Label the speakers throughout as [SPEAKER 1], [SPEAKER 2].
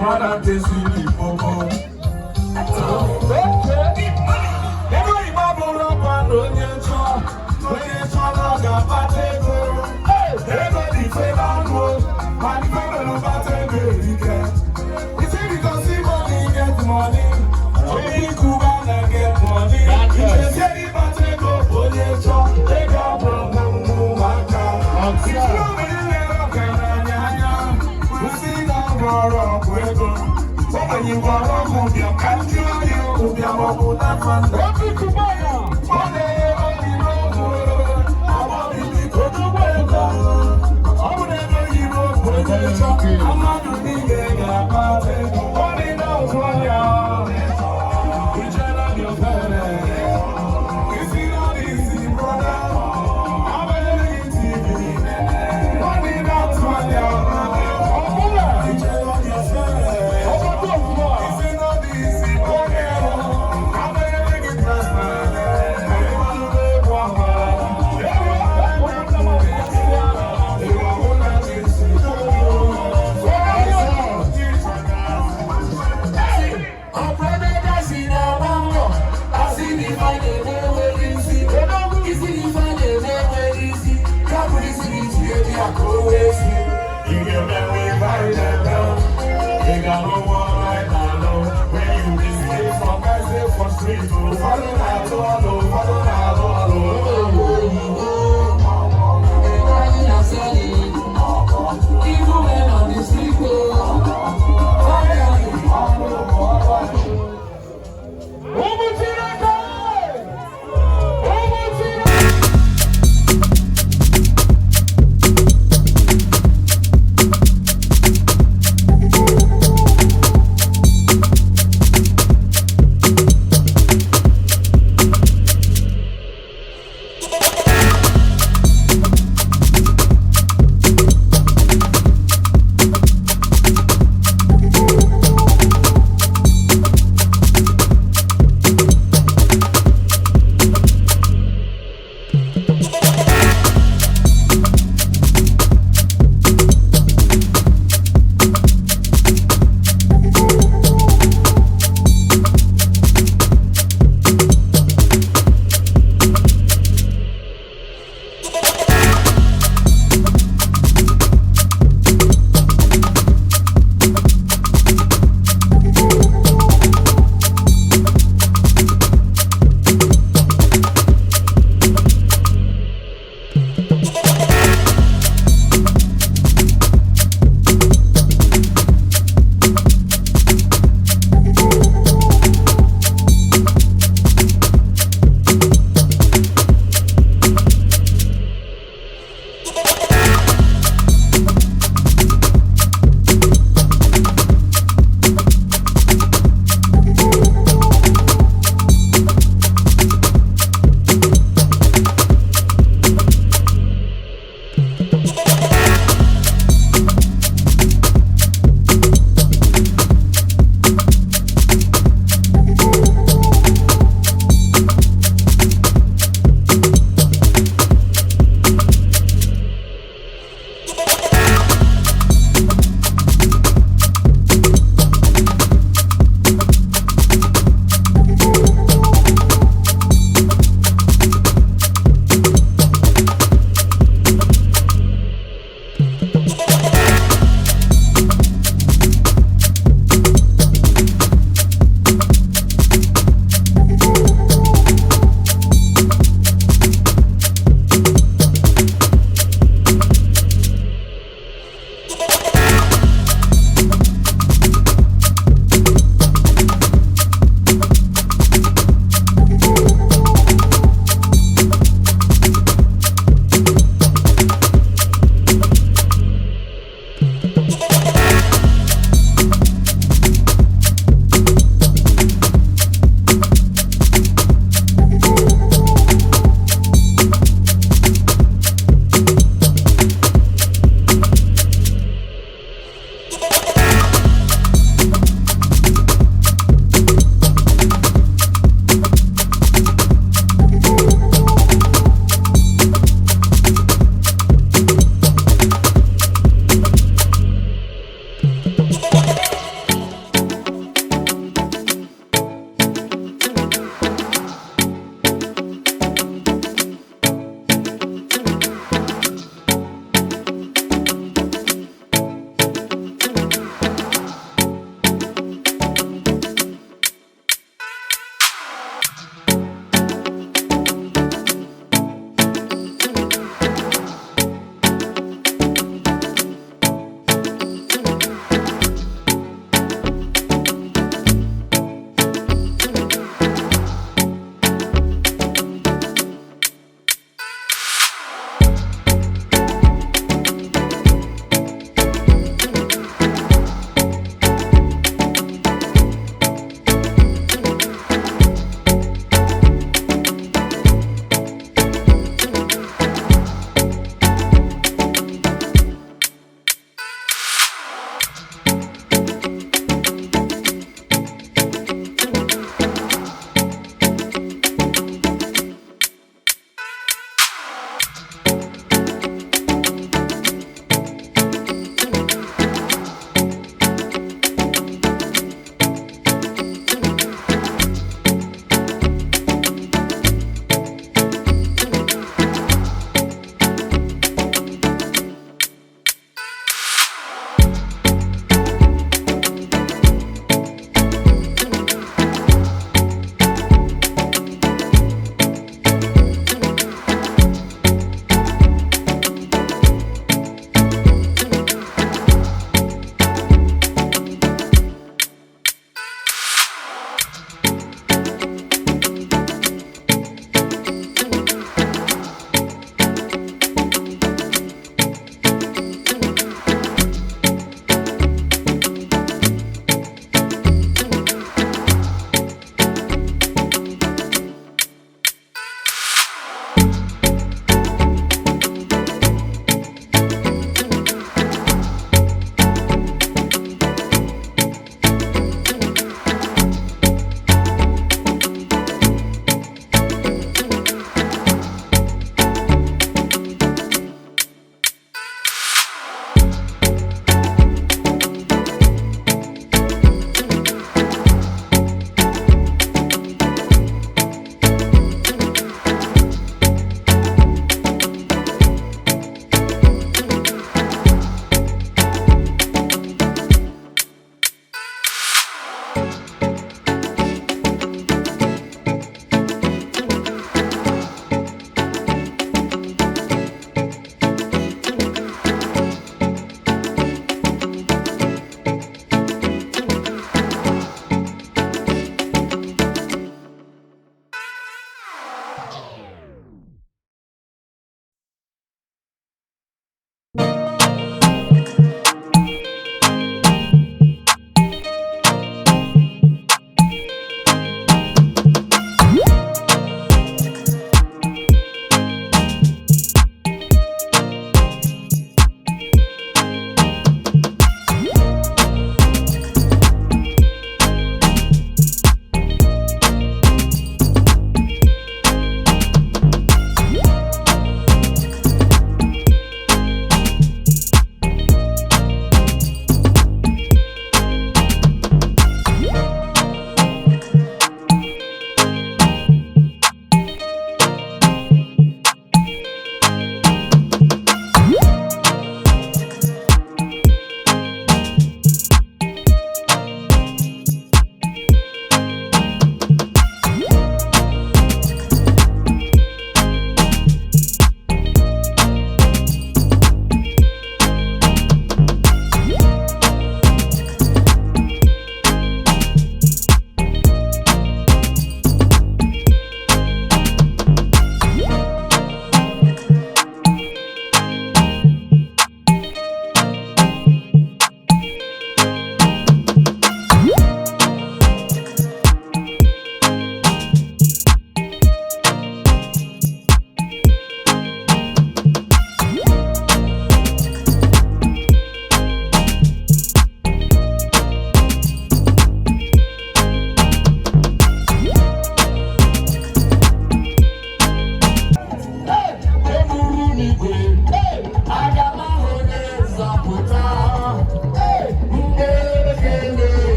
[SPEAKER 1] Brother, this is the Popo. Every bubble up and on your jaw. When you talk about Batego, everybody say that word. My family of Batego, you can. You see, because see money, get money. Only Cuban get money. You can say the Batego, on your jaw. Take a problem, Maka. If you never can, you see that war of Puego. So when you are up, you can't do it. You are up with that fan. What do you buy?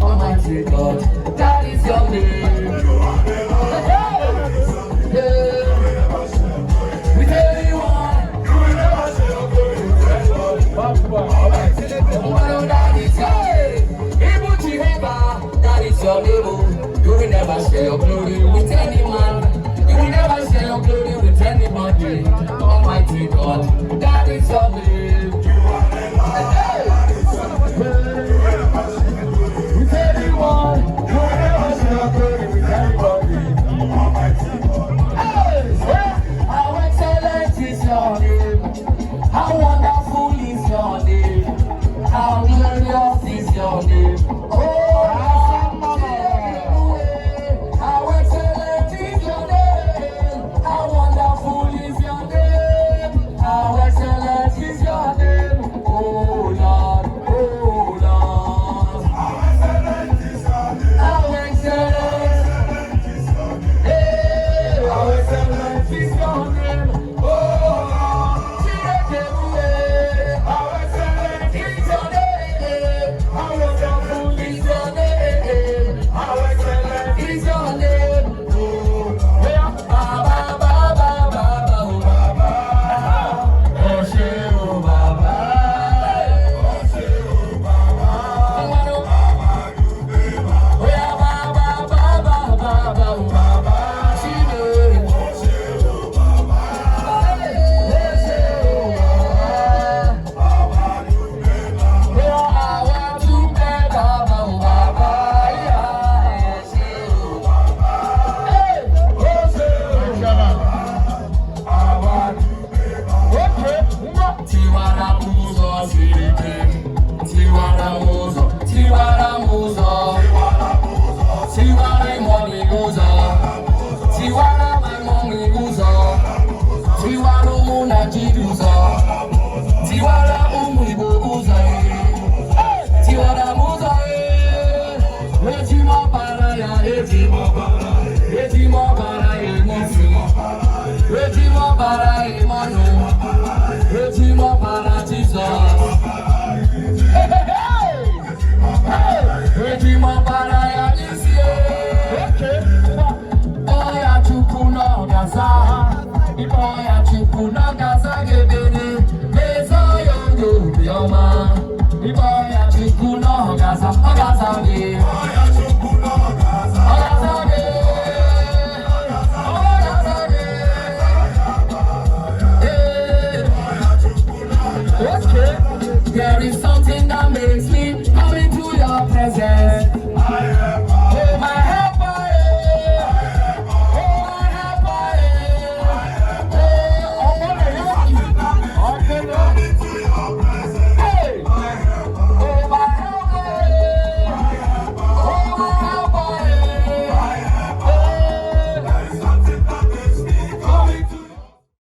[SPEAKER 1] Almighty God, that is your name. With anyone, you will never say your glory with anyone. That is your name. Even Jehovah, that is your name. You will never share your glory with any man. You will never share your glory with anybody. Almighty God, that is your name. You are with anyone, you will never share your glory with anybody. Almighty God. How excellent is your name? How wonderful is your name? How glorious is your name? Oh, how excellent is your name? How wonderful is your name? How excellent is your name? Oh Lord, oh Lord. How excellent is your name? How excellent is your name? Hey, how excellent is your name? Oh Lord. How excellent is your name? How wonderful is your name? How excellent is your name? Oh Lord. Baba, Baba, Baba, oh Baba. Oh Sheo, Baba. Oh Sheo, Baba. Baba, you be Baba. Oh Baba, Baba, Baba, oh Baba. Sheo, oh Sheo, Baba. Oh Sheo, Baba. Baba, you be Baba. Oh, I want to be Baba, oh Baba. Yeah, Sheo, Baba. Hey, oh Sheo, Baba. I want to be Baba. Okay, Tiwara muzo sirike, Tiwara muzo, Tiwara muzo, Tiwara money muzo, Tiwara my money muzo, Tiwara muna jiduzo, Tiwara umuibo uzo, Tiwara muzo, Ejimo para ya, Ejimo para ya nisi, Ejimo para ya manu, Ejimo para Jesus. Ejimo para ya nisi. Oya chukuno gaza, Oya chukuno gaza gebene, Mezo yondo bioma, Oya chukuno gaza, Gaza ge, Oya chukuno gaza, Gaza ge, Gaza ge, okay. There is something that makes me come into your presence.